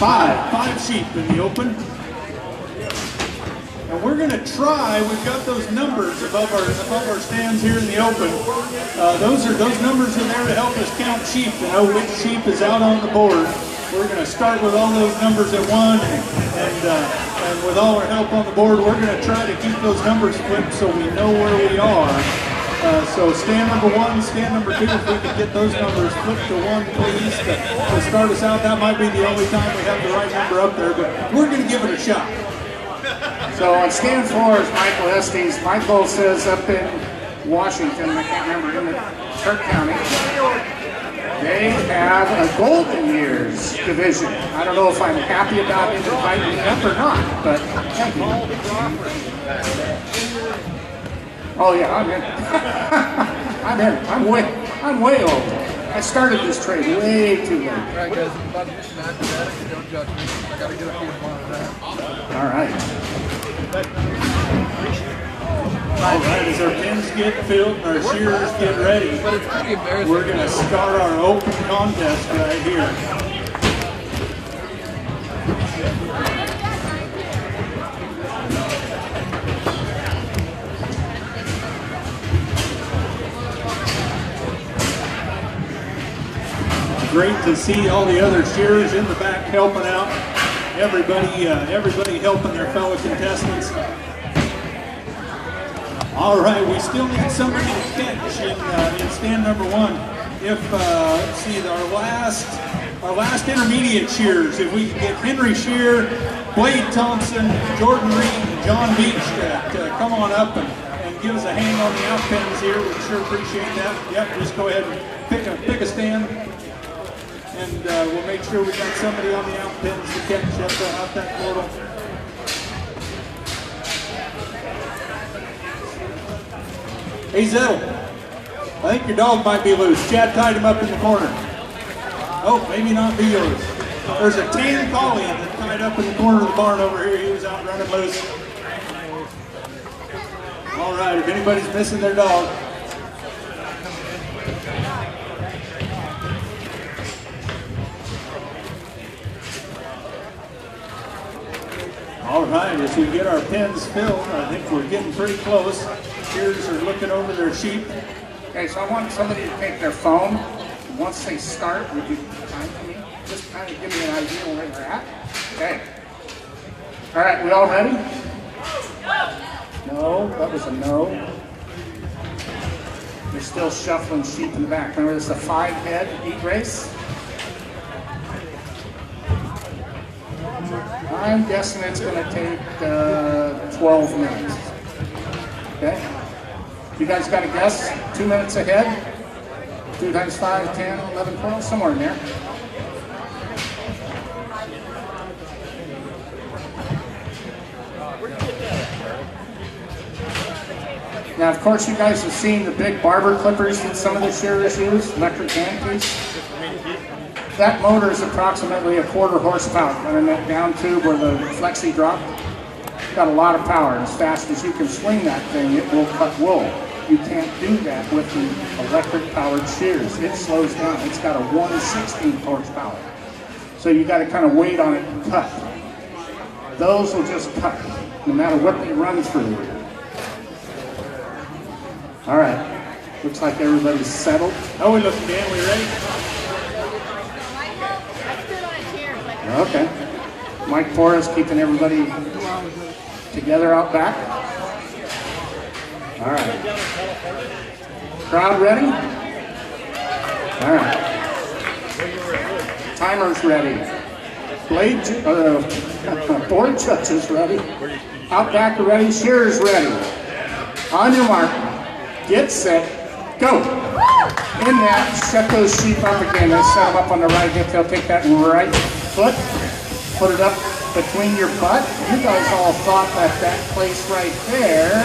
Five sheep in the open. And we're going to try, we've got those numbers above our stands here in the open. Those numbers are there to help us count sheep, to know which sheep is out on the board. We're going to start with all those numbers at one, and with all our help on the board, we're going to try to keep those numbers flipped so we know where we are. So stand number one, stand number two, if we can get those numbers flipped to one, please, to start us out. That might be the only time we have the right number up there, but we're going to give it a shot. So on stand 4 is Michael Estes. Michael says up in Washington, I can't remember, in the Kirk County, they have a Golden Years division. I don't know if I'm happy about inviting me up or not, but thank you. Oh yeah, I'm in. I'm way over. I started this trade way too late. All right, guys, I'm about to get some acrobatics. Don't judge me. I got to get a few more of that. All right. All right, as our pins get filled and our shearers get ready, But it's pretty embarrassing. we're going to start our open contest right here. Great to see all the other shearers in the back helping out. Everybody helping their fellow contestants. All right, we still need somebody to catch in stand number one. If let's see, our last intermediate shearers, if we can get Henry Shear, Blade Thompson, Jordan Reed, and John Beach to come on up and give us a hand on the out pins here, we'd sure appreciate that. Yep, just go ahead and pick a stand. And we'll make sure we got somebody on the out pins to catch out that portal. Hey Zettel, I think your dog might be loose. Chad tied him up in the corner. Oh, maybe not be yours. There's a tan collie that tied up in the corner of the barn over here. He was out running loose. All right, if anybody's missing their dog. All right, as we get our pins filled, I think we're getting pretty close. Shearers are looking over their sheep. Okay, so I want somebody to take their phone. Once they start, would you time for me? Just kind of give me an idea where they're at. Okay. All right, we all ready? No, that was a no. They're still shuffling sheep in the back. Remember, this is a 5-head heat race. I'm guessing it's going to take 12 minutes. Okay? You guys got a guess? 2 minutes ahead? 2 times 5, 10, 11, 12, somewhere in there. Now, of course, you guys have seen the big barber clippers that some of the shearers use, electric hand piece. That motor is approximately 1/4 horsepower running that down tube where the flexi dropped. It's got a lot of power. As fast as you can swing that thing, it will cut wool. You can't do that with the electric powered shears. It slows down. It's got a 1/16 horsepower. So you got to kind of wait on it and cut. Those will just cut no matter what they run through. All right. Looks like everybody's settled. How we looking, Dan? We ready? Okay. Mike Forrest keeping everybody together out back. All right. Crowd ready? All right. Timer's ready. Board judges ready. Out back ready. Shearers ready. On your mark. Get set. Go. In that, set those sheep up again. Let's set them up on the right hip. They'll take that right foot, put it up between your butt. You guys all thought that place right there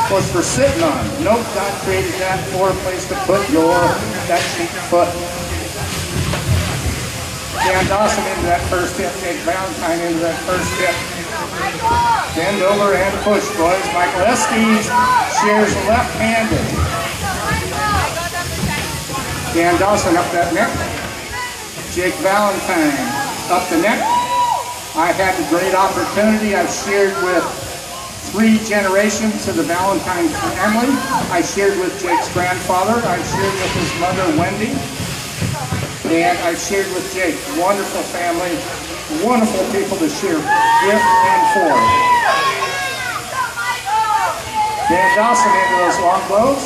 was for sitting on. Nope, God created that for a place to put that sheep foot. Dan Dawson into that first hip. Jake Valentine into that first hip. Bend over and push, boys. Michael Estes shears left-handed. Dan Dawson up that neck. Jake Valentine up the neck. I had a great opportunity. I've shared with 3 generations of the Valentine family. I shared with Jake's grandfather. I shared with his mother, Wendy. And I shared with Jake. Wonderful family, wonderful people to share with and for. Dan Dawson into those long blows.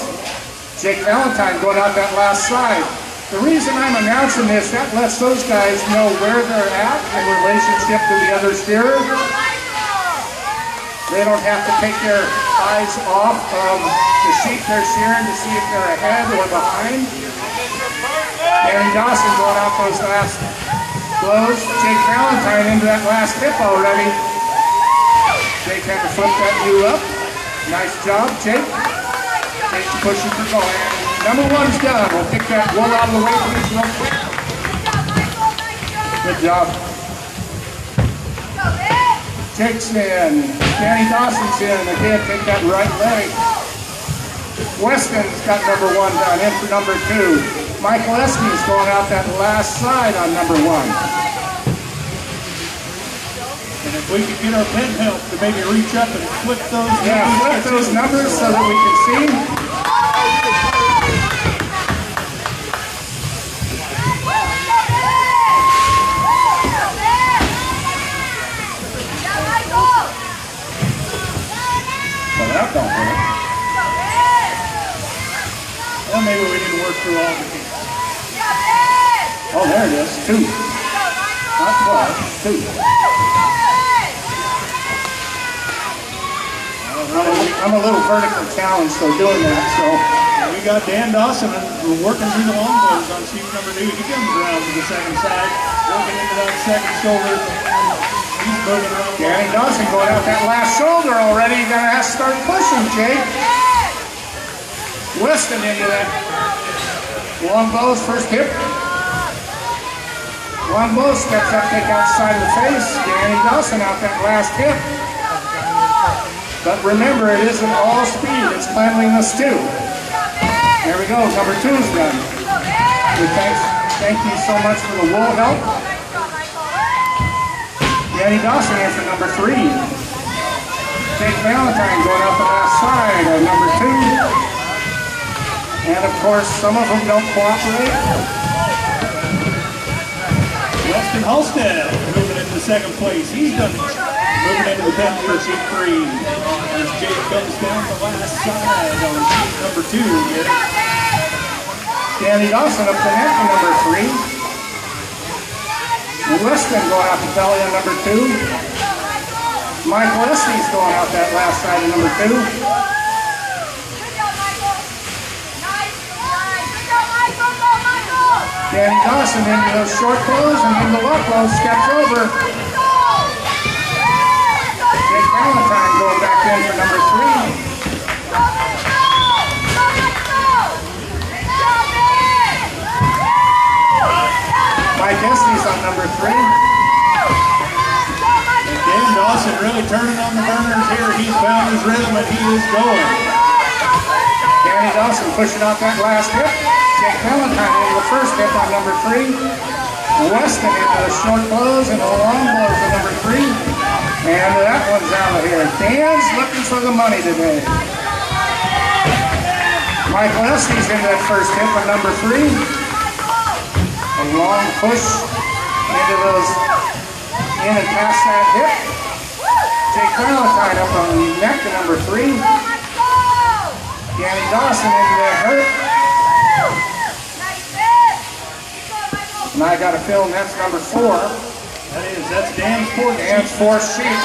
Jake Valentine going out that last side. The reason I'm announcing this, that lets those guys know where they're at in relationship to the other steerer. They don't have to take their eyes off of the sheep they're shearing to see if they're ahead or behind. Danny Dawson going out those last blows. Jake Valentine into that last hip already. Jake had to flip that U up. Nice job, Jake. Jake's pushing for goal. Number 1's done. We'll kick that wool out of the way for this real quick. Good job. Jake's in. Danny Dawson's in. Again, take that right leg. Weston's got number 1 done. In for number 2. Michael Eske's going out that last side on number 1. And if we could get our pen help to maybe reach up and flip those numbers. Yeah, flip those numbers so that we can see. Well, that don't work. Well, maybe we didn't work through all the keys. Oh, there it is. 2. Not 12. 2. I'm a little vertical challenged, so doing that, so. We got Dan Dawson working through the long blows on sheep number 2. He comes around to the second side, working into that second shoulder. He's moving around. Danny Dawson going out that last shoulder already. You're going to have to start pushing, Jake. Weston into that. Long blows, first hip. Long blow steps up, take outside of the face. Danny Dawson out that last hip. But remember, it isn't all speed, it's cleanliness too. There we go, number 2's done. Thank you so much for the wool help. Danny Dawson in for number 3. Jake Valentine going out the last side on number 2. And of course, some of them don't cooperate. Weston Halstead moving into second place. He's done moving into the pen for sheep 3. As Jake comes down the last side on sheep number 2 here. Danny Dawson up the neck on number 3. Weston going out the belly on number 2. Michael Eske's going out that last side of number 2. Danny Dawson into those short blows and then the low blow steps over. Jake Valentine going back in for number 3. Mike Eske's on number 3. And Dan Dawson really turning on the burners here. He's found his rhythm and he is going. Danny Dawson pushing out that last hip. Jake Valentine into the first hip on number 3. Weston into the short blows and the long blows for number 3. And that one's out of here. Dan's looking for the money today. Michael Eske's into that first hip on number 3. A long push into those, in and past that hip. Jake Valentine up on the neck to number 3. Danny Dawson into that hurt. And I got a feeling that's number 4. That's Dan's 4th. Dan's 4th sheep.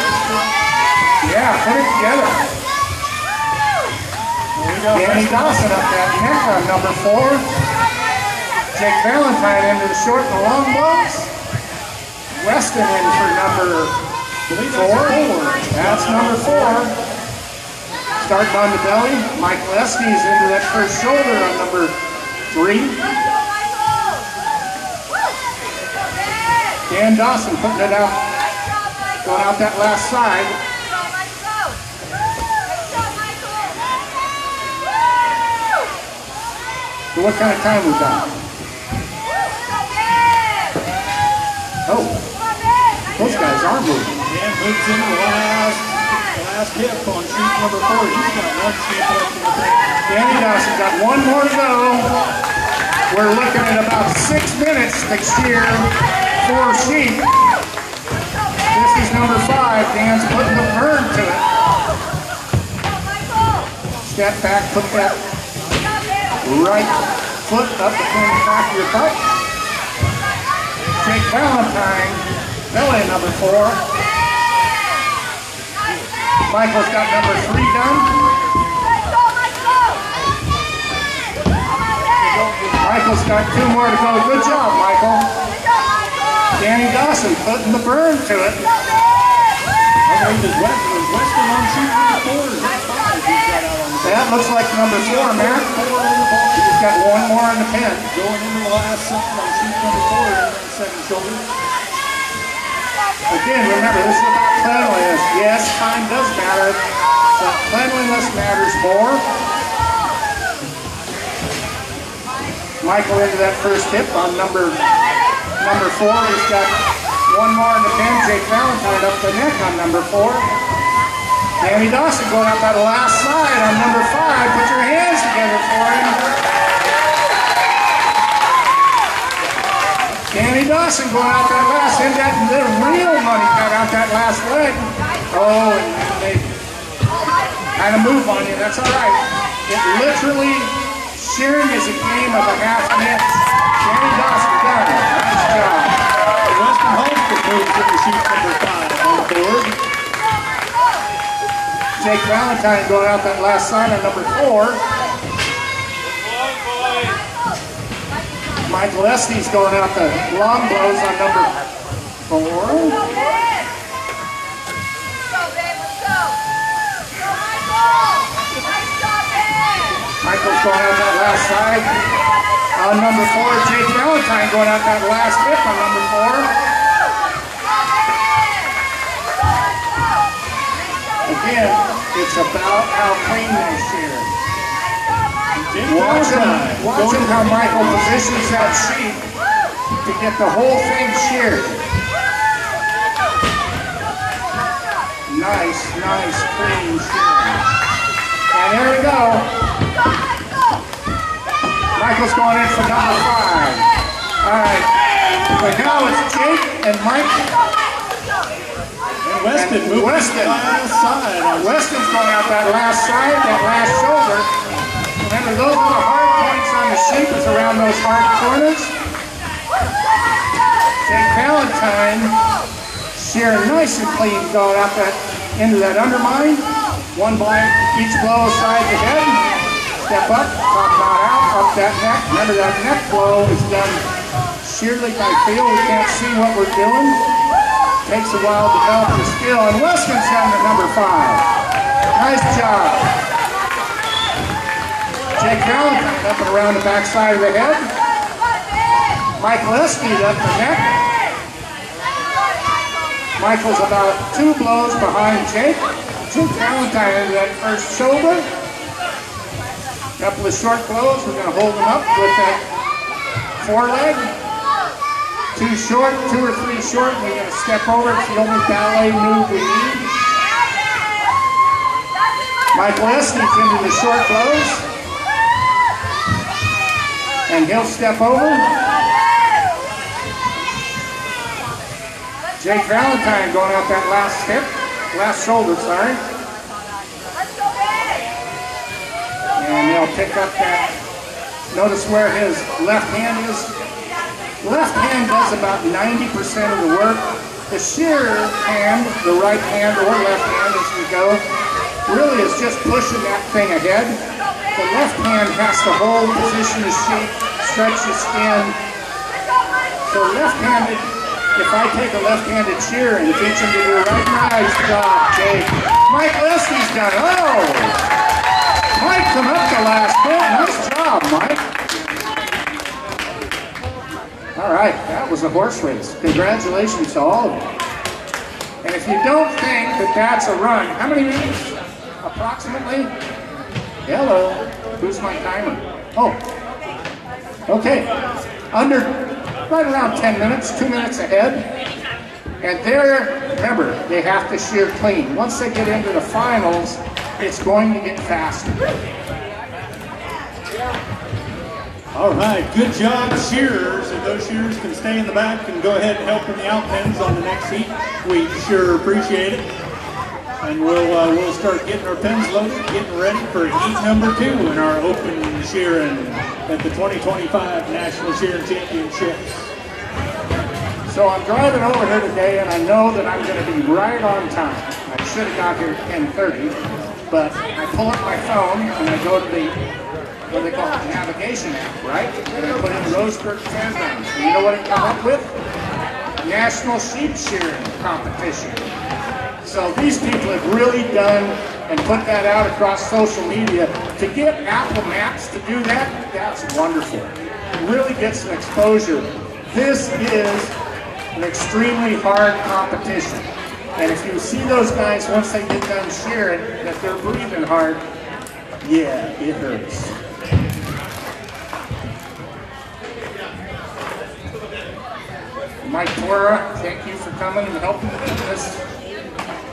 Yeah, put it together. Danny Dawson up that neck on number 4. Jake Valentine into the short and long blows. Weston in for number 4. That's number 4. Starting on the belly. Michael Eske's into that first shoulder on number 3. Dan Dawson putting it out, going out that last side. So what kind of time we got? Oh, those guys are moving. Dan moves in the last hip on sheet number 4. He's got one sheet left in the tank. Danny Dawson got one more to go. We're looking at about 6 minutes to shear 4 sheep. This is number 5. Dan's putting the burn to it. Step back, put that right foot up between the back of your butt. Jake Valentine, belly number 4. Michael's got number 3 done. Michael's got 2 more to go. Good job, Michael. Danny Dawson putting the burn to it. I believe it's Weston on sheet number 4. Is that 5 he's got out on the That looks like number 4, Matt. He's got 1 more in the pen. Going into the last side on sheet number 4 in that second shoulder. Again, remember, this is about cleanliness. Yes, time does matter, but cleanliness matters more. Michael into that first hip on number 4. He's got 1 more in the pen. Jake Valentine up the neck on number 4. Danny Dawson going out that last side on number 5. Put your hands together for him. Danny Dawson going out that last end. That little real money got out that last leg. Oh, and they kind of move on you. That's all right. It literally, shearing is a game of a half an inch. Danny Dawson got it. Nice job. Weston Holmstrom moves into sheet number 5 on the board. Jake Valentine going out that last side on number 4. Michael Estes going out the long blows on number 4. Michael's going out that last side on number 4. Jake Valentine going out that last hip on number 4. Again, it's about how clean they shear. Watch him how Michael positions that sheet to get the whole thing sheared. Nice, clean shearing. And there we go. Michael's going in for number 5. All right. But now it's Jake and Mike. And Weston moving to the last side. Weston's going out that last side, that last shoulder. Remember, those are the hard points on the sheep, is around those hard corners. Jake Valentine shearing nice and clean, going out that into that undermine. 1 by each blow side the head. Step up, top knot out, up that neck. Remember, that neck blow is done sheerly by feel. We can't see what we're doing. Takes a while to develop the skill. And Weston's down to number 5. Nice job. Jake Valentine up and around the back side of the head. Michael Estes up the neck. Michael's about 2 blows behind Jake. Jake Valentine into that first shoulder. Couple of short blows. We're going to hold him up with that foreleg. 2 short, 2 or 3 short. We're going to step over. It's the only ballet move we need. Michael Estes into the short blows. And he'll step over. Jake Valentine going out that last hip, last shoulder, sorry. And they'll pick up that, notice where his left hand is. Left hand does about 90% of the work. The shearer hand, the right hand or left hand as we go, really is just pushing that thing ahead. The left hand has to hold, position the sheep, stretch the skin. So left-handed, if I take a left-handed shearer and teach him to do right, nice job, Jake. Mike Leslie's done it. Oh! Mike come up the last bit. Nice job, Mike. All right, that was a horse race. Congratulations to all of you. And if you don't think that that's a run, how many minutes approximately? Hello, who's my timer? Oh, okay. Under right around 10 minutes, 2 minutes ahead. And there, remember, they have to shear clean. Once they get into the finals, it's going to get faster. All right, good job, shearers. If those shearers can stay in the back and go ahead and help in the outpins on the next heat, we sure appreciate it. And we'll start getting our pins loaded, getting ready for heat number 2 in our open shearing at the 2025 National Shearing Championships. So I'm driving over here today, and I know that I'm going to be right on time. I should have got here at 10:30, but I pull up my phone and I go to the, what they call it, navigation app, right? And I put in Roseburg Fairgrounds. And you know what it come up with? National Sheep Shearing Competition. So these people have really done and put that out across social media. To get Apple Maps to do that, that's wonderful. It really gets some exposure. This is an extremely hard competition. And if you see those guys, once they get done shearing, that they're breathing hard, yeah, it hurts. Mike Torra, thank you for coming and helping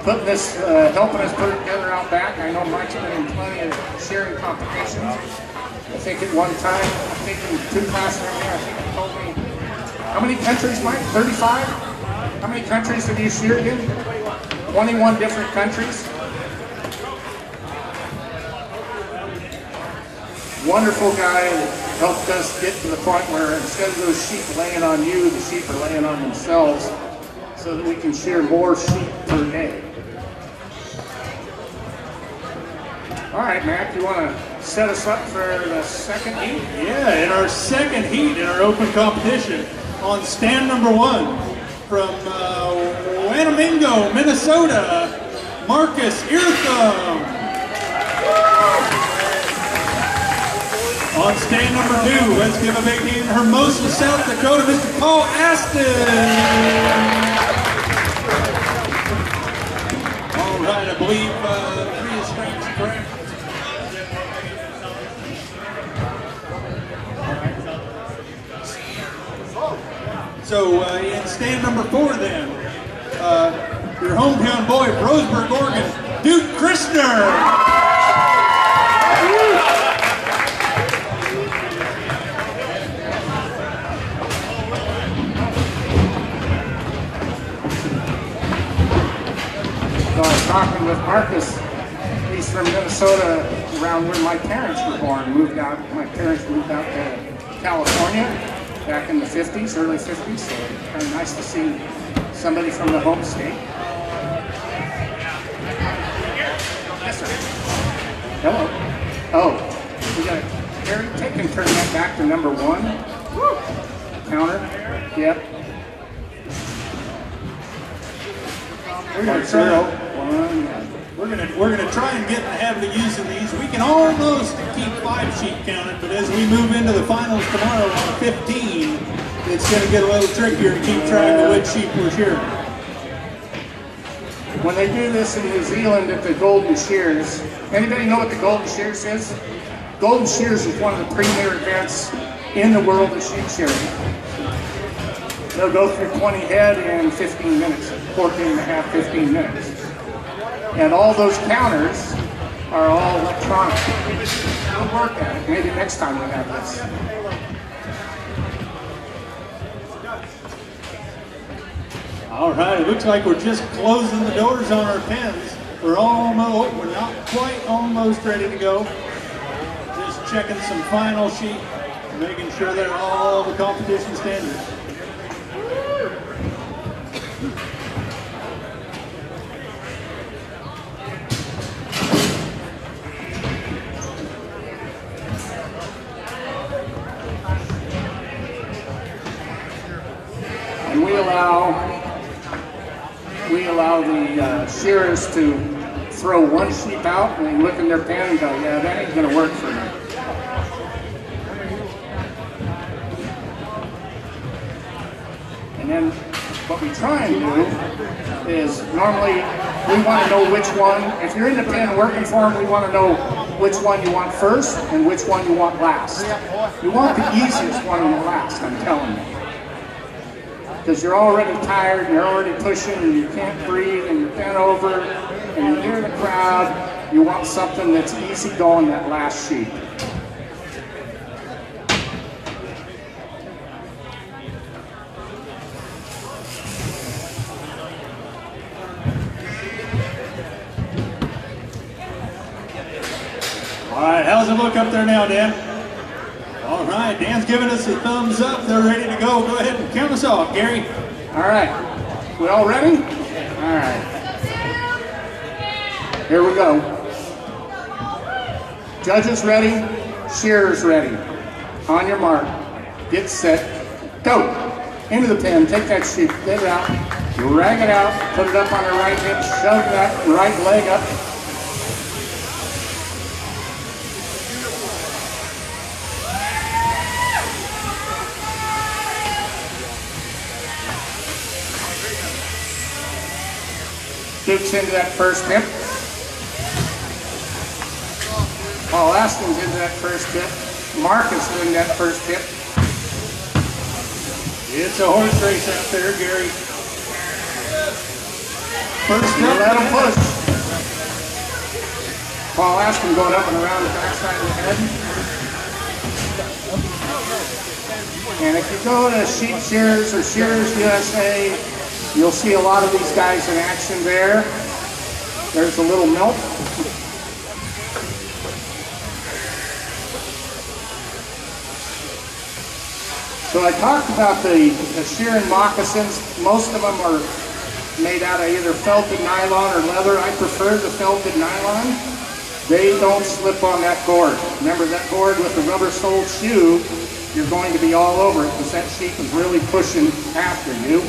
helping us put it together out back. I know Mike's been in plenty of shearing competitions. I think at one time, I think in 2 classes right there, I think he told me, how many countries, Mike? 35? How many countries have you sheared in? 21 different countries. Wonderful guy that helped us get to the point where instead of those sheep laying on you, the sheep are laying on themselves so that we can shear more sheep per day. All right, Mac, you want to set us up for the second heat? Yeah, in our second heat in our open competition on stand number 1 from Wanamingo, Minnesota, Marcus Eartham. On stand number 2, let's give a big hand to Hermosa, South Dakota, Mr. Paul Aston. All right, I believe 3 is correct. So in stand number 4 then, your hometown boy of Roseburg, Oregon, Duke Christner. So I was talking with Marcus. He's from Minnesota, around where my parents were born. My parents moved out to California back in the 50s, early 50s. So kind of nice to see somebody from the home state. Yes, sir. Hello. Oh, we got it. Harry, take and turn that back to number 1. Counter. Yep. We're gonna try and get in the habit of using these. We can almost keep 5 sheep counted, but as we move into the finals tomorrow on 15, it's gonna get a little trickier to keep track of which sheep we're shearing. When they do this in New Zealand at the Golden Shears, anybody know what the Golden Shears is? Golden Shears is one of the premier events in the world of sheep shearing. They'll go through 20 head in 15 minutes, 14 and a half, 15 minutes. And all those counters are all electronic. We'll work at it. Maybe next time we have this. All right, it looks like we're just closing the doors on our pens. We're not quite almost ready to go. Just checking some final sheet, making sure they're all the competition standards. And we allow the shearers to throw one sheep out and they look in their pen and go, yeah, that ain't gonna work for me. And then what we try and do is normally we want to know which one, if you're in the pen working for them, we want to know which one you want first and which one you want last. You want the easiest one on the last, I'm telling you. because you're already tired and you're already pushing and you can't breathe and you're bent over and you hear the crowd. You want something that's easy going that last sheep. All right, how's it look up there now, Dan? All right, Dan's giving us a thumbs up. They're ready to go. Go ahead and count us off, Gary. All right, we all ready? All right. Here we go. Judges ready, shearers ready. On your mark, get set, go. Into the pen, take that sheep, get it out, drag it out, put it up on the right hip, shove that right leg up. Duke's into that first hip. Paul Aston's into that first hip. Marcus is in that first hip. It's a horse race out there, Gary. First up, let him push. Paul Aston going up and around the backside of the head. And if you go to Sheep Shearers or Shearers USA, you'll see a lot of these guys in action there. There's a little milk. So I talked about the shearing moccasins. Most of them are made out of either felted nylon or leather. I prefer the felted nylon. They don't slip on that gourd. Remember that gourd with the rubber-soled shoe, you're going to be all over it because that sheep is really pushing after you.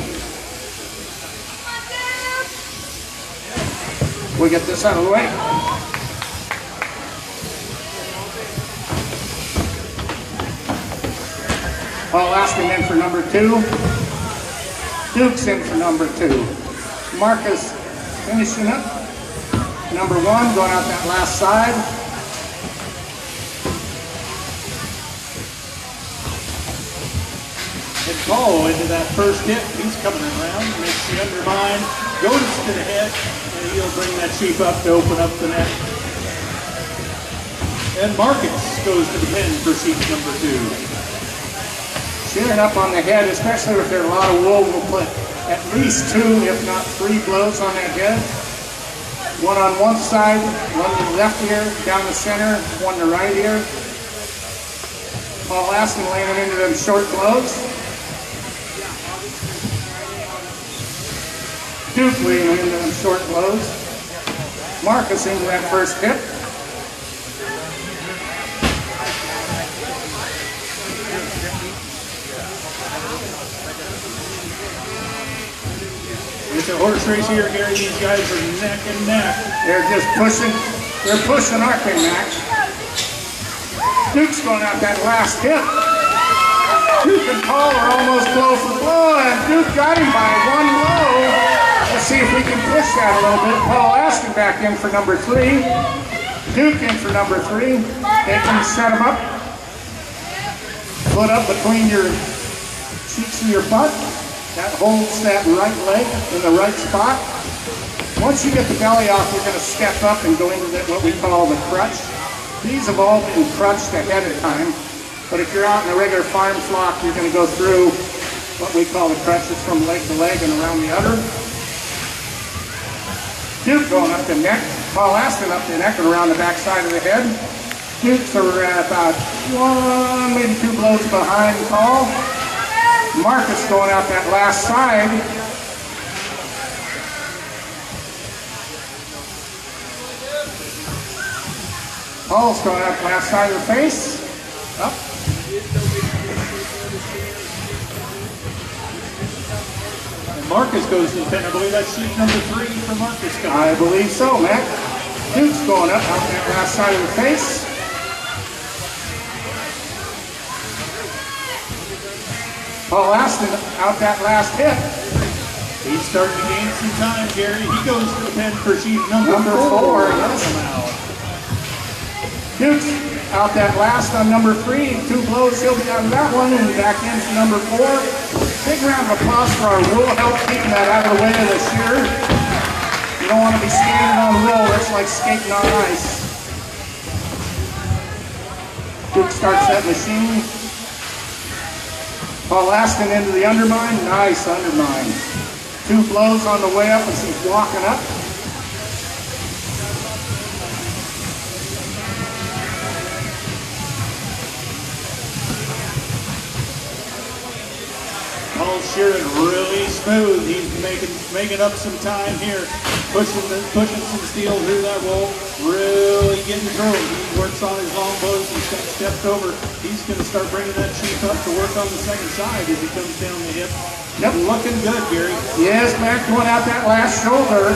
We get this out of the way. Paul Aston in for number 2. Duke's in for number 2. Marcus finishing up. Number 1 going out that last side. And Paul into that first hip. He's coming around, makes the undermine, goes to the head, and he'll bring that sheep up to open up the neck. And Marcus goes to the pen for sheep number 2. Shearing up on the head, especially if there's a lot of wool, we'll put at least 2, if not 3 blows on that head. One on one side, one in the left ear, down the center, one in the right ear. Paul Aston laying it into them short blows. Duke laying into them short blows. Marcus into that first hip. It's a horse race here, Gary. These guys are neck and neck. They're just pushing. They're pushing, aren't they, Max? Duke's going out that last hip. Duke and Paul are almost blow for blow, and Duke got him by 1 blow. Let's see if we can push that a little bit. Paul Aston back in for number 3. Duke in for number 3. They can set him up. Foot up between your cheeks and your butt. That holds that right leg in the right spot. Once you get the belly off, you're going to step up and go into what we call the crutch. These have all been crutched ahead of time, but if you're out in a regular farm flock, you're going to go through what we call the crutches from leg to leg and around the udder. Duke going up the neck, Paul Aston up the neck and around the back side of the head. Duke's are about 1, maybe 2 blows behind Paul. Marcus going out that last side. Paul's going out the last side of the face. Up. And Marcus goes to the pen. I believe that's sheep number 3 for Marcus. I believe so, Matt. Duke's going up out that last side of the face. Paul Aston out that last hip. He's starting to gain some time, Gary. He goes to the pen for sheep number 4. Yes. Duke's out that last on number 3. 2 blows, he'll be out of that one, and back in for number 4. big round of applause for our wool help keeping that out of the way of the shearer. You don't want to be standing on wool, it's like skating on ice. Duke starts that machine. Paul Aston into the undermine, nice undermine. 2 blows on the way up as he's walking up. Paul's shearing really smooth. He's making up some time here, pushing some steel through that roll, really getting through. He works on his long blows. He's got stepped over. He's going to start bringing that sheep up to work on the second side as he comes down the hip. Yep, looking good, Gary. Yes, back going out that last shoulder.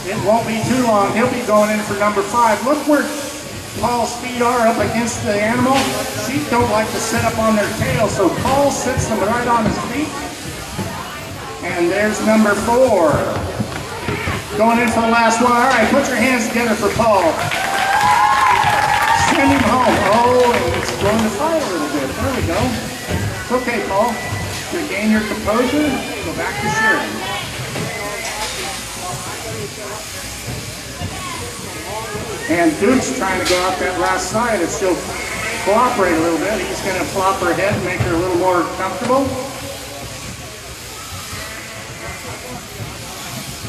It won't be too long. He'll be going in for number 5. Look where Paul's feet are up against the animal. Sheep don't like to sit up on their tail, so Paul sits them right on his feet. And there's number 4. Going in for the last one. All right, put your hands together for Paul. Send him home. Oh, and he's going to fight a little bit. There we go. It's okay, Paul. Regain your composure. Go back to shearing. And Duke's trying to go out that last side. If she'll cooperate a little bit, he's going to flop her head and make her a little more comfortable.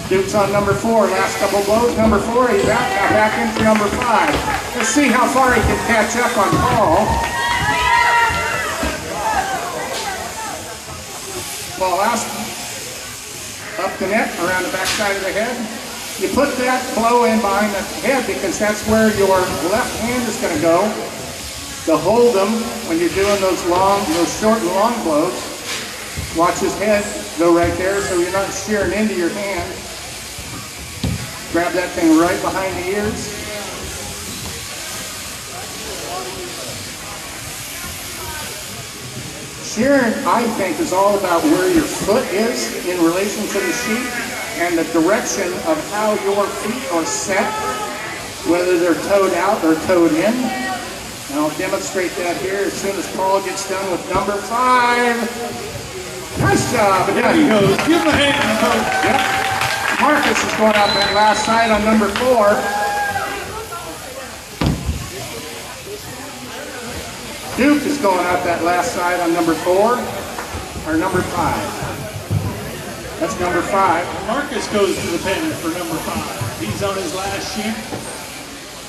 Duke's on number 4. Last couple blows. Number 4, he's out. Now back in for number 5. Let's see how far he can catch up on Paul. Paul Aston. Up the net, around the back side of the head. You put that blow in behind the head because that's where your left hand is going to go to hold them when you're doing those short and long blows. Watch his head go right there so you're not shearing into your hand. Grab that thing right behind the ears. Shearing, I think, is all about where your foot is in relation to the sheep and the direction of how your feet are set, whether they're toed out or toed in. And I'll demonstrate that here as soon as Paul gets done with number 5. Nice job. There he goes. Give him a hand, Coach. Yep. Marcus is going out that last side on number 4. Duke is going out that last side on number 4, or number 5. That's number 5. Marcus goes to the pen for number 5. He's on his last sheep.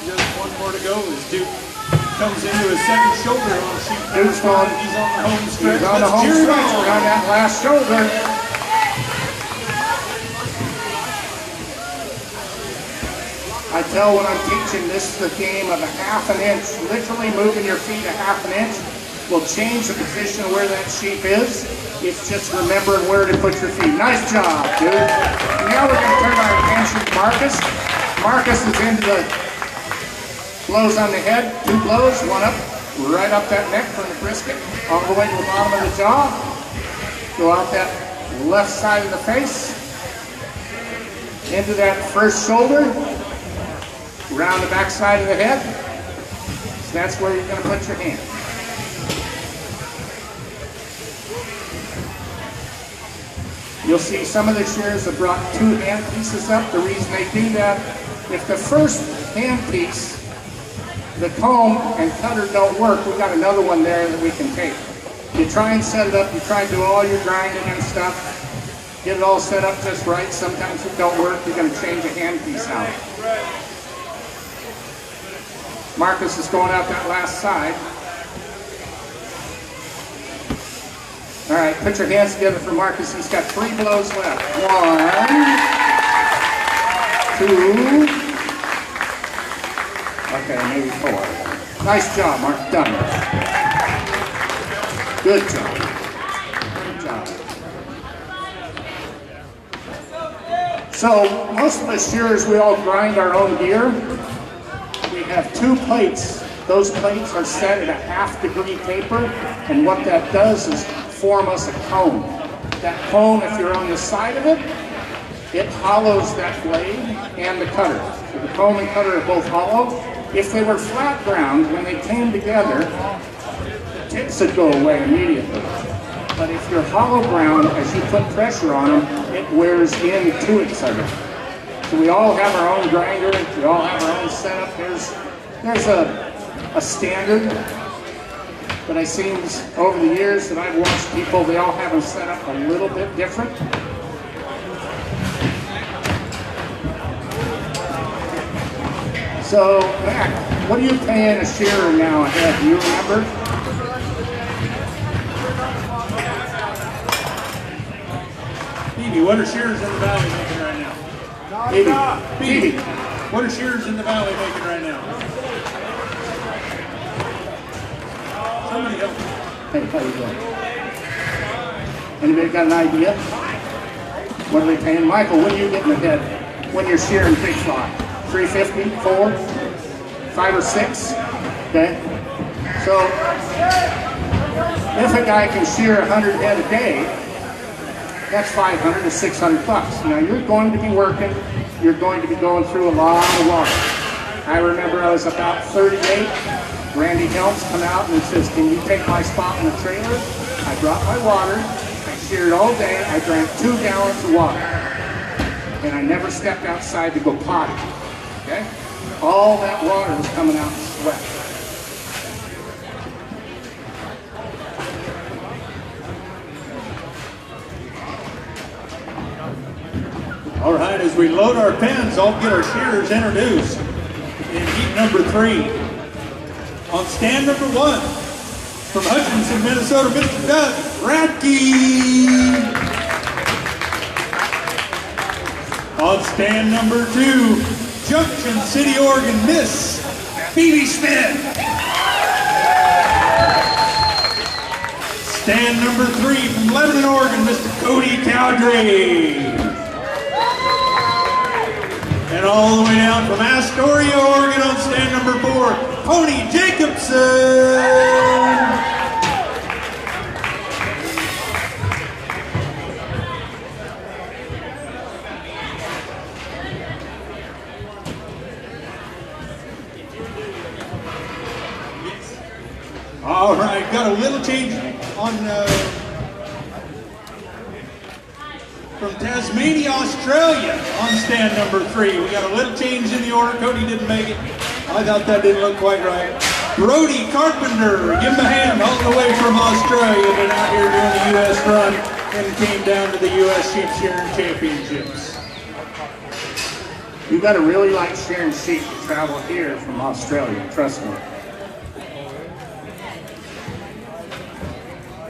Just one more to go as Duke comes into his second shoulder on sheep. Duke's going. He's on the home stretch. He's on the home stretch around that last shoulder. I tell when I'm teaching, this is the game of a ½ inch. Literally moving your feet a ½ inch will change the position of where that sheep is. It's just remembering where to put your feet. Nice job, dude. Now we're going to turn our attention to Marcus. Marcus is into the blows on the head. 2 blows, one up, right up that neck from the brisket, all the way to the bottom of the jaw. Go out that left side of the face, into that first shoulder, around the back side of the head. So that's where you're going to put your hand. You'll see some of the shearers have brought 2 hand pieces up. The reason they do that, if the first hand piece, the comb and cutter don't work, we got another one there that we can take. You try and set it up, you try and do all your grinding and stuff, get it all set up just right. Sometimes it don't work, you're going to change a hand piece out. Marcus is going out that last side. All right, put your hands together for Marcus. He's got 3 blows left. 1, 2, okay, maybe 4. Nice job, Mark. Done. Good job. Good job. So, most of us shearers, we all grind our own gear. We have 2 plates. Those plates are set at a ½ degree taper, and what that does is form us a cone. That cone, if you're on the side of it, it hollows that blade and the cutter. So the cone and cutter are both hollow. If they were flat ground, when they came together, the tips would go away immediately. But if you're hollow ground, as you put pressure on them, it wears into each other. So we all have our own grinder, we all have our own setup. There's a standard, but I've seen over the years that I've watched people, they all have them set up a little bit different. So, Mac, what are you paying a shearer now ahead? Do you remember? Phoebe, what are shearers in the valley making right now? Phoebe, what are shearers in the valley making right now? Somebody help me. Hey, how you doing? Anybody got an idea? What are they paying? Michael, what are you getting ahead when you're shearing big fly? 350, 4, 5 or 6? Okay. So if a guy can shear 100 head a day, that's 500 to 600 bucks. Now you're going to be working, you're going to be going through a lot of water. I remember I was about 38. Randy Helms come out and he says, "Can you take my spot in the trailer?" I brought my water, I sheared all day, I drank 2 gallons of water. And I never stepped outside to go potty. Okay? All that water was coming out in sweat. All right, as we load our pens, I'll get our shearers introduced in heat number 3. On stand number 1, from Hutchinson, Minnesota, Mr. Doug Radke. On stand number 2, Junction City, Oregon, Miss Phoebe Smith. Stand number 3, from Lebanon, Oregon, Mr. Cody Cowdrey. And all the way down from Astoria, Oregon, on stand number 4, Pony Jacobson. All right, got a little change on from Tasmania, Australia, on stand number 3. We got a little change in the order. Cody didn't make it. I thought that didn't look quite right. Brody Carpenter, give him a hand, all the way from Australia, been out here doing the U.S. run and came down to the U.S. Sheep Shearing Championships. You got to really like shearing sheep to travel here from Australia, trust me.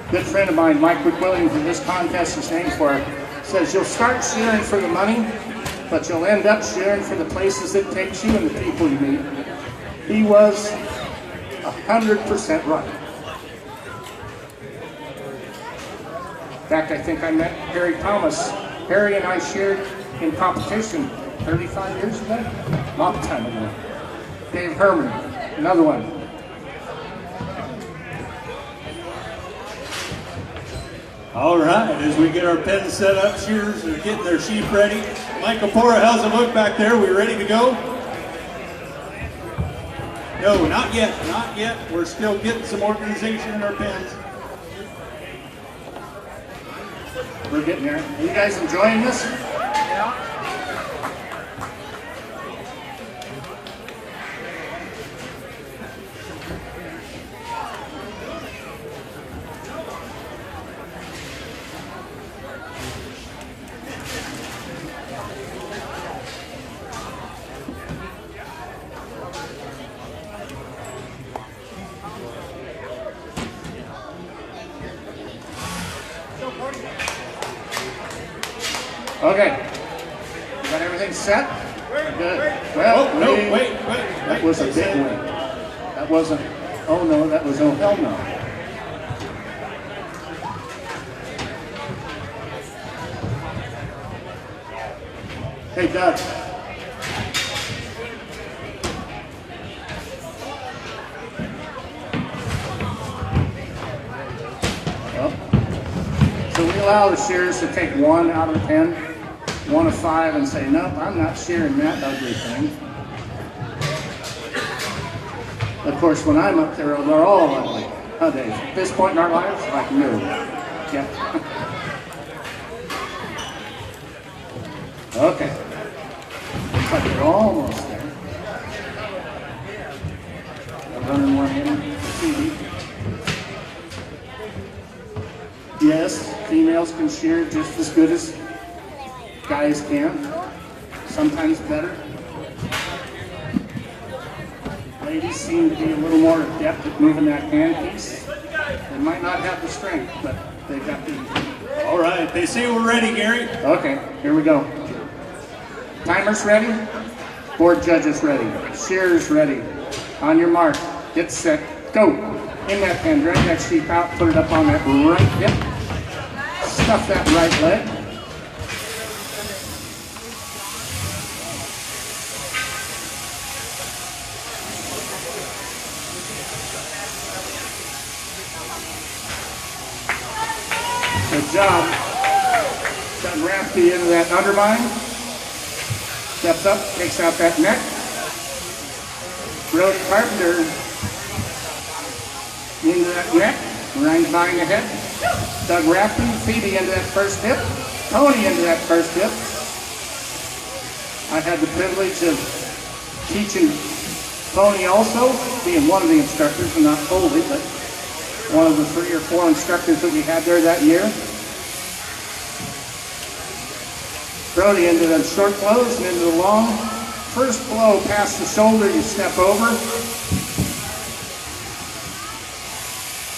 Good friend of mine, Mike McWilliams, in this contest is named for, says you'll start shearing for the money, but you'll end up shearing for the places it takes you and the people you meet. He was 100% right. In fact, I think I met Harry Thomas. Harry and I sheared in competition 35 years ago, long time ago. Dave Herman, another one. All right, as we get our pens set up, shearers are getting their sheep ready. Michael Pora, how's it look back there? We ready to go? No, not yet, not yet. We're still getting some organization in our pens. We're getting there. Are you guys enjoying this? Yeah. Okay, you got everything set? Good. Well, oh, no, wait. That was a big one. That wasn't, oh no, that was oh hell no. Hey, Doug. So we allow the shearers to take 1 out of the pen, 1 of 5, and say, nope, I'm not shearing that ugly thing. Of course, when I'm up there, they're all ugly. Nowadays, at this point in our lives, like no. Yep. Okay. Looks like we're almost there. Running one in. Yes, females can shear just as good as guys can. Sometimes better. Ladies seem to be a little more adept at moving that handpiece. They might not have the strength, but they've got the... All right, they say we're ready, Gary. Okay, here we go. Timers ready? Board judges ready. Shearers ready. On your mark, get set, go. In that pen, drag that sheep out, put it up on that right hip. Stuff that right leg. Good job. Got Rampy into that undermine. Steps up, takes out that neck. Brody Carpenter into that neck. Ryan's behind the head. Doug Rampy, Phoebe into that first hip. Tony into that first hip. I had the privilege of teaching Tony also, being one of the instructors, and not totally, but one of the 3 or 4 instructors that we had there that year. Brody into the short blows and into the long. First blow past the shoulder, you step over.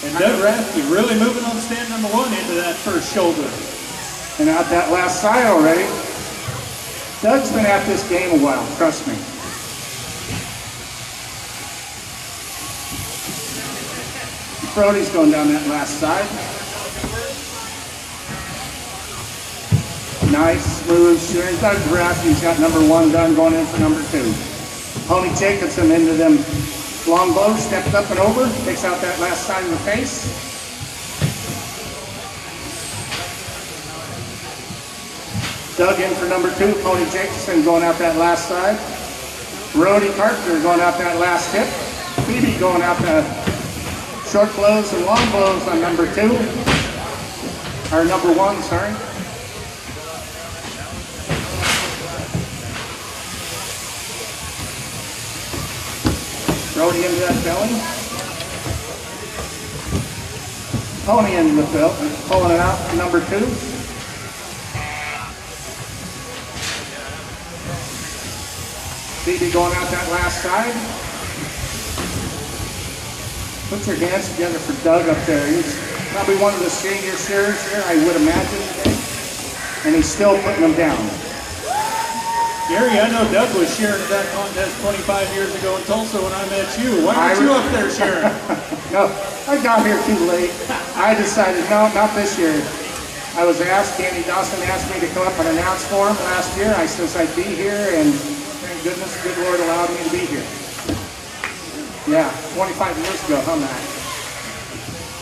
And Doug Rathke really moving on stand number 1 into that first shoulder. And out that last side already. Doug's been at this game a while, trust me. Brody's going down that last side. Nice, smooth shearing. Doug Rathke's got number 1 done, going in for number 2. Tony Jacobson into them long blows, steps up and over, takes out that last side of the face. Doug in for number 2, Tony Jacobson going out that last side. Brody Carpenter going out that last hip. Phoebe going out the short blows and long blows on number 2. Or number 1, sorry. Brody into that belly. Tony into the belt, pulling it out to number 2. Phoebe going out that last side. Put your hands together for Doug up there. He's probably one of the senior shearers here, I would imagine today. And he's still putting them down. Gary, I know Doug was shearing at that contest 25 years ago in Tulsa when I met you. Why weren't you up there shearing? No, I got here too late. I decided, no, not this year. I was asked, Andy Dawson asked me to come up and announce for him last year. I said I'd be here, and thank goodness the good Lord allowed me to be here. Yeah, 25 years ago, huh, Matt?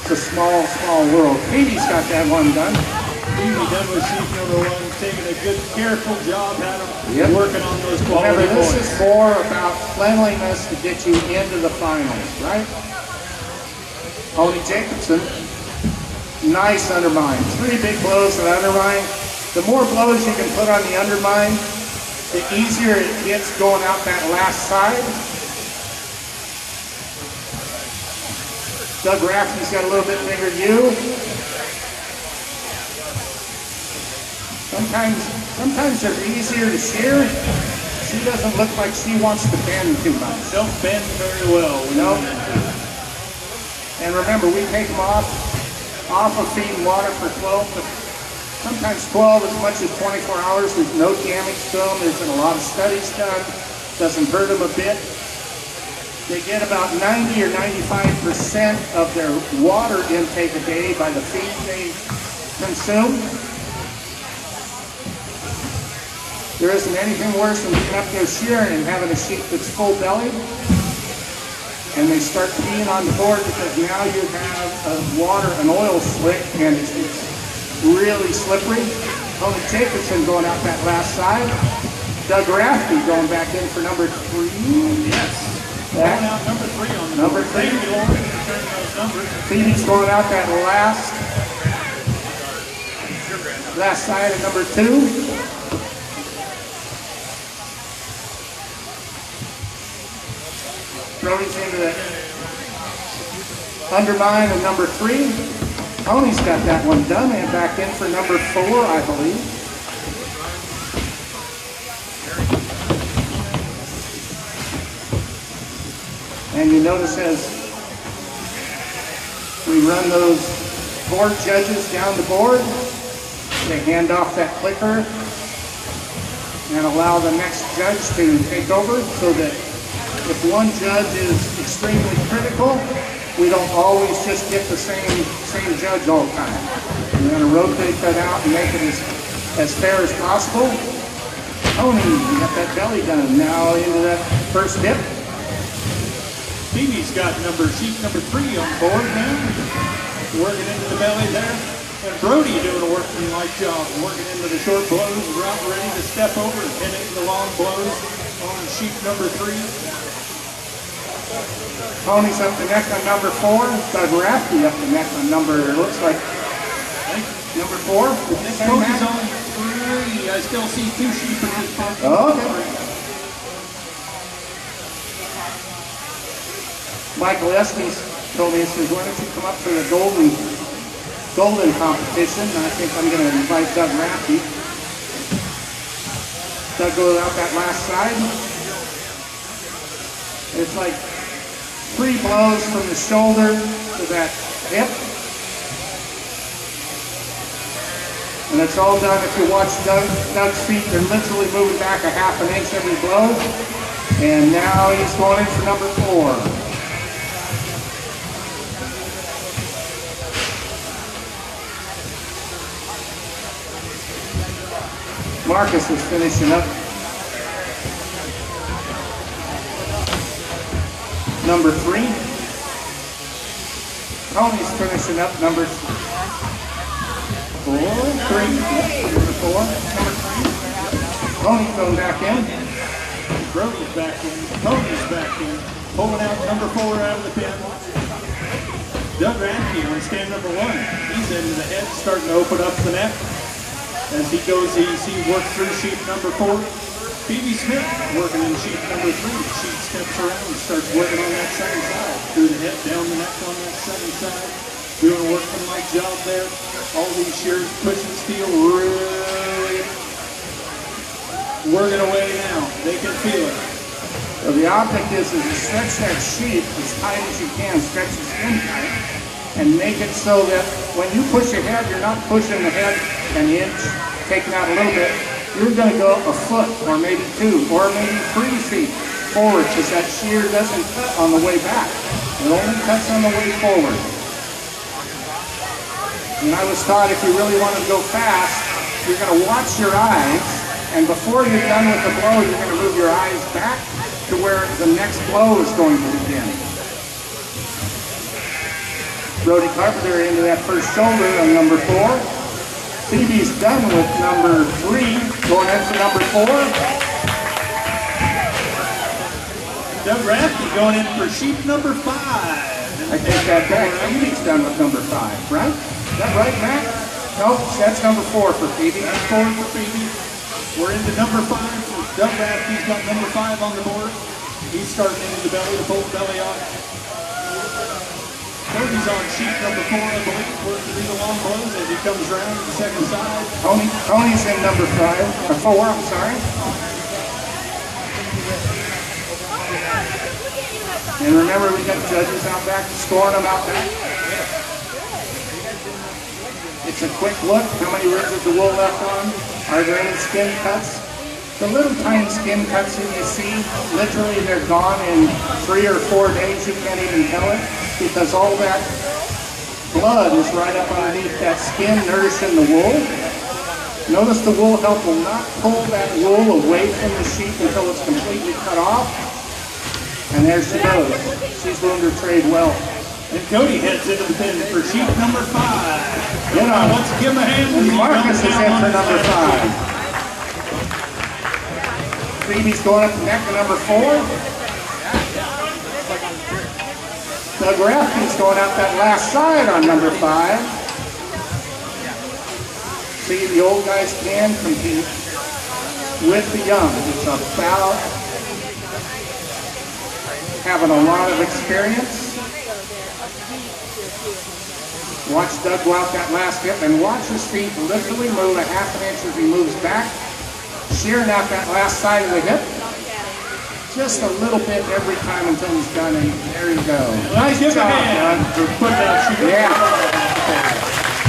It's a small, small world. Phoebe's got that one done. Phoebe done with sheep number 1, taking a good, careful job at him, working on those quality Remember, this points. is more about cleanliness to get you into the finals, right? Tony Jacobson, nice undermine. 3 big blows of undermine. The more blows you can put on the undermine, the easier it gets going out that last side. Doug Rafferty's got a little bit bigger U. Sometimes they're easier to shear. She doesn't look like she wants to bend too much. Don't bend very well. No. And remember, we take them off of feeding water for 12 to sometimes 12 as much as 24 hours. There's no damage to them. There's been a lot of studies done. Doesn't hurt them a bit. They get about 90 or 95% of their water intake a day by the feed they consume. There isn't anything worse than being up there shearing and having a sheep that's full bellied, and they start peeing on the board because now you have an oil slick, and it's really slippery. Tony Jacobson going out that last side. Doug Rafferty going back in for number 3. Yes. Going out number 3 on the number board. 3. Thank you, Lauren, for turning those numbers. Phoebe's going out that last Last side of number 2. Brody's into the undermine of number 3. Tony's got that one done and back in for number 4, I believe. And you notice as we run those board judges down the board, they hand off that clicker and allow the next judge to take over, so that if one judge is extremely critical, we don't always just get the same judge all the time. We're going to rotate that out and make it as fair as possible. Tony, you got that belly done. Now into that first dip. Phoebe's got sheep number 3 on board now. Working into the belly there. And Brody doing a working light job, working into the short blows, about ready to step over and pin it in the long blows on sheep number 3. Tony's up the neck on number 4. Doug Rafty up the neck on number 4. This Cody's on 3. I still see 2 sheep in this book. Oh, okay. Michael Estes told me, he says, why don't you come up to the golden competition? And I think I'm going to invite Doug Rafty. Doug goes out that last side. It's like 3 blows from the shoulder to that hip. And it's all done. If you watch Doug's feet, they're literally moving back a half an inch every blow. And now he's going in for number 4. Marcus is finishing up number 3. Tony's finishing up number 4. Number 4. Tony going back in. Brody's back in. Tony's back in. Pulling out number 4 out of the pin. Doug Rafty on stand number 1. He's into the head, starting to open up the neck. As he goes, you see work through sheep number 4. Phoebe Smith working in sheep number 3. She steps around and starts working on that second side. Through the head, down the neck on that second side. Doing a working light job there. All these shears pushing steel really working away now. They can feel it. So the object is to stretch that sheep as tight as you can, stretch the skin tight, and make it so that when you push ahead, you're not pushing the head an inch, taking out a little bit. You're going to go a foot, or maybe 2, or maybe 3 feet forward, because that shear doesn't cut on the way back. It only cuts on the way forward. And I was taught if you really want to go fast, you're going to watch your eyes, and before you're done with the blow, you're going to move your eyes back to where the next blow is going to begin. Brody Carpenter into that first shoulder on number 4. Phoebe's done with number 3, going in for number 4. Doug Rafty going in for sheep number 5. I take that back. Phoebe's done with number 5, right? Is that right, Matt? Nope, that's number 4 for Phoebe. That's 4 for Phoebe. We're into number 5. Doug Rafty's got number 5 on the board. He's starting into the belly to pull the belly off. Cody's on sheep number 4, I believe, working through the long blows as he comes around to the second side. Tony's in number 4, I'm sorry. And remember, we got judges out back, scoring them out back. It's a quick look. How many ribs of the wool left on? Are there any skin cuts? The little tiny skin cuts that you see, literally they're gone in 3 or 4 days. You can't even tell it, because all that blood is right up underneath that skin, nourishing the wool. Notice the wool help will not pull that wool away from the sheep until it's completely cut off. And there she goes. She's learned her trade well. And Cody heads into the pin for sheep number 5. Get on. Let's give him a hand. And Marcus is in for number 5. Phoebe's going up the neck of number 4. Doug Rafty's going out that last side on number 5. See, the old guys can compete with the young. It's about having a lot of experience. Watch Doug go out that last hip and watch his feet literally move a half an inch as he moves back. Shearing out that last side of the hip. Just a little bit every time until he's done, and there you go. Nice job, Doug, for putting that sheet. Yeah.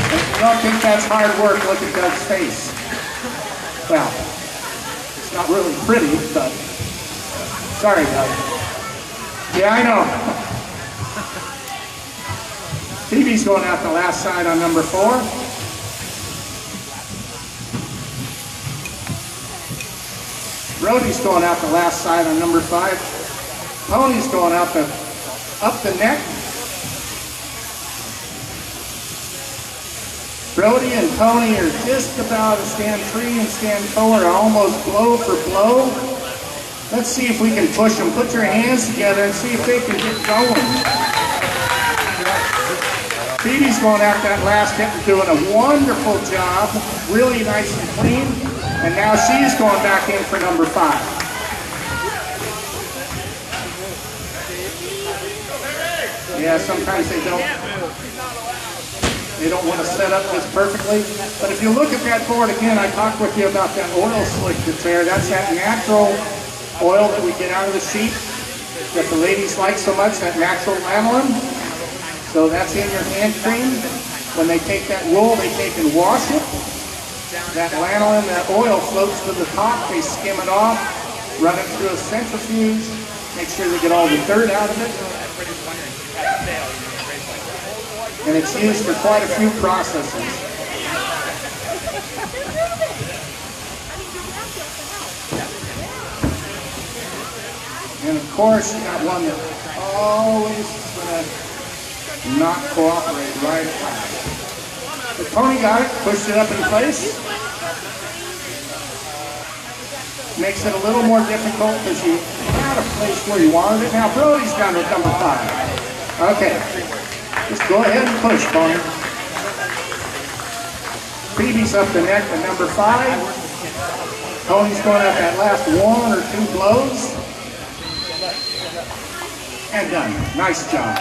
If you don't think that's hard work, look at Doug's face. Well, it's not really pretty, but sorry, Doug. Yeah, I know. Phoebe's going out the last side on number 4. Brody's going out the last side on number 5. Pony's going out up the neck. Brody and Pony are just about to stand 3 and stand 4, almost blow for blow. Let's see if we can push them. Put your hands together and see if they can get going. Phoebe's going out that last hip and doing a wonderful job. Really nice and clean. And now she's going back in for number 5. Yeah, sometimes they don't want to set up this perfectly. But if you look at that board again, I talked with you about that oil slick that's there. That's that natural oil that we get out of the sheep that the ladies like so much, that natural lanolin. So that's in your hand cream. When they take that wool, they take and wash it. That lanolin, that oil floats to the top. They skim it off, run it through a centrifuge, make sure they get all the dirt out of it. And it's used for quite a few processes. And of course, you got one that always is going to not cooperate right at last. The Pony got it, pushed it up in place. Makes it a little more difficult because you had a place where you wanted it. Now Brody's down to number 5. Okay, just go ahead and push, Pony. Phoebe's up the neck at number 5. Pony's going at that last 1 or 2 blows. And done. Nice job.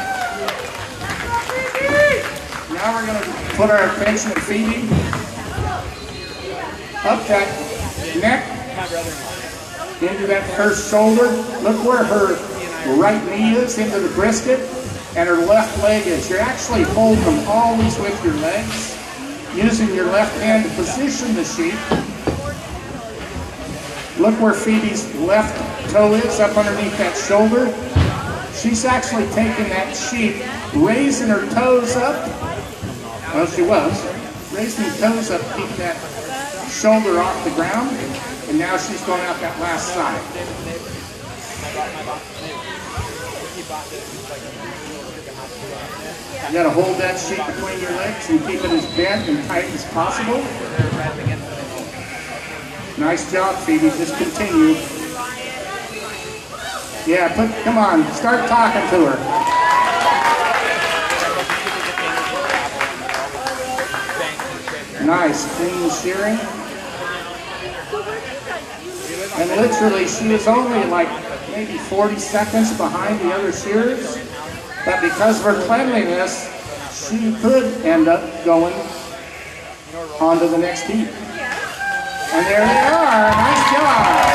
Now we're going to put our attention to Phoebe. Up that neck, into that first shoulder. Look where her right knee is, into the brisket, and her left leg is. You're actually holding them always with your legs, using your left hand to position the sheep. Look where Phoebe's left toe is, up underneath that shoulder. She's actually taking that sheep, raising her toes up. Well, she was. Raising her toes up, keep that shoulder off the ground. And now she's going out that last side. You got to hold that sheep between your legs and keep it as bent and tight as possible. Nice job, Phoebe. Just continue. Yeah, come on, start talking to her. Nice, clean shearing. And literally, she was only like maybe 40 seconds behind the other shearers. But because of her cleanliness, she could end up going on to the next heat. And there they are. Nice job.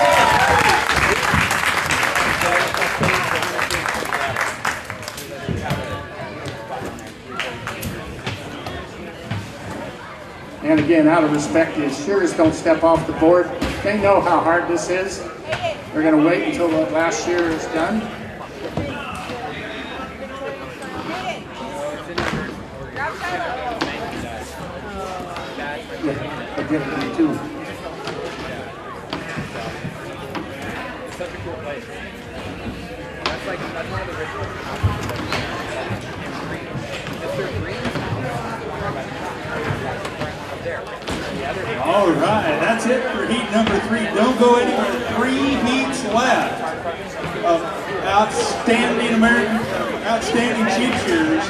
And again, out of respect, the shearers don't step off the board. They know how hard this is. They're going to wait until the last shearer is done. Yeah, I get it too. It's such a cool place. That's one of the rituals. Mr. Green's All right, that's it for heat number 3. Don't go anywhere. 3 heats left of outstanding sheep shearers.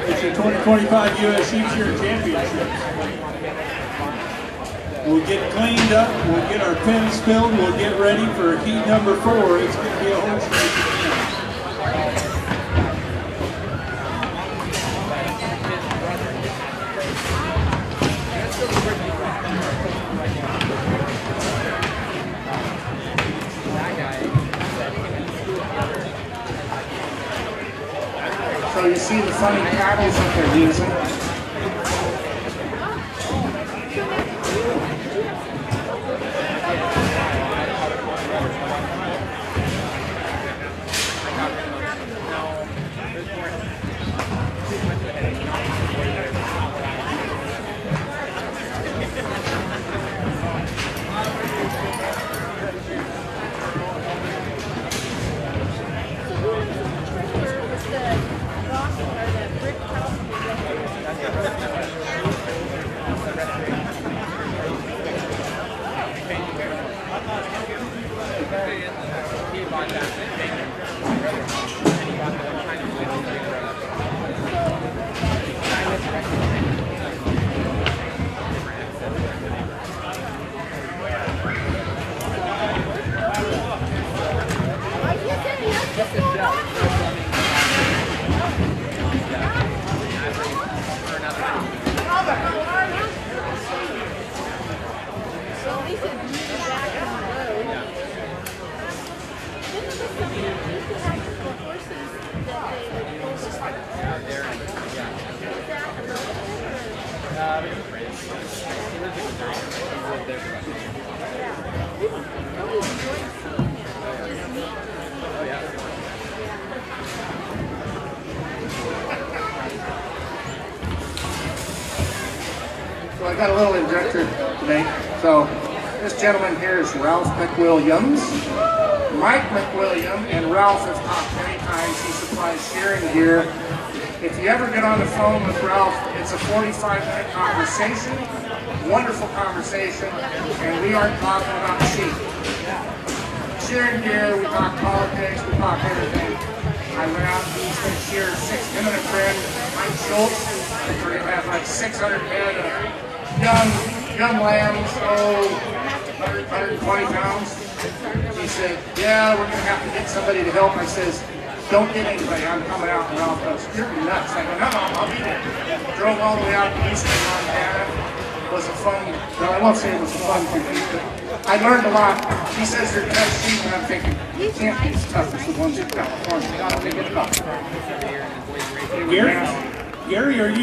It's your 2025 U.S. Sheep Shearing Championships. We'll get cleaned up, we'll get our pens filled, we'll get ready for heat number 4. It's going to be a horse race again. So you see the funny paddles that they're using. So I got a little injector today. So this gentleman here is Ralph McWilliams. Mike McWilliam and Ralph have talked many times. He supplies shearing gear. If you ever get on the phone with Ralph, it's a 45-minute conversation, wonderful conversation, and we aren't talking about sheep. Shearing gear, we talk politics, we talk everything. I went out and he's going to shear him and a friend, Mike Schultz. We're going to have like 600 head of young lambs, 120 pounds. He said, yeah, we're going to have to get somebody to help. I says, don't get anybody, I'm coming out. And Ralph goes, you're nuts. I go, no, I'll be there. Drove all the way out to Eastern Montana. It was a fun, well, I won't say it was a fun compete, but I learned a lot. He says they're tough sheep, and I'm thinking, you can't be as tough as the ones in California. You gotta make it up. Gary, are you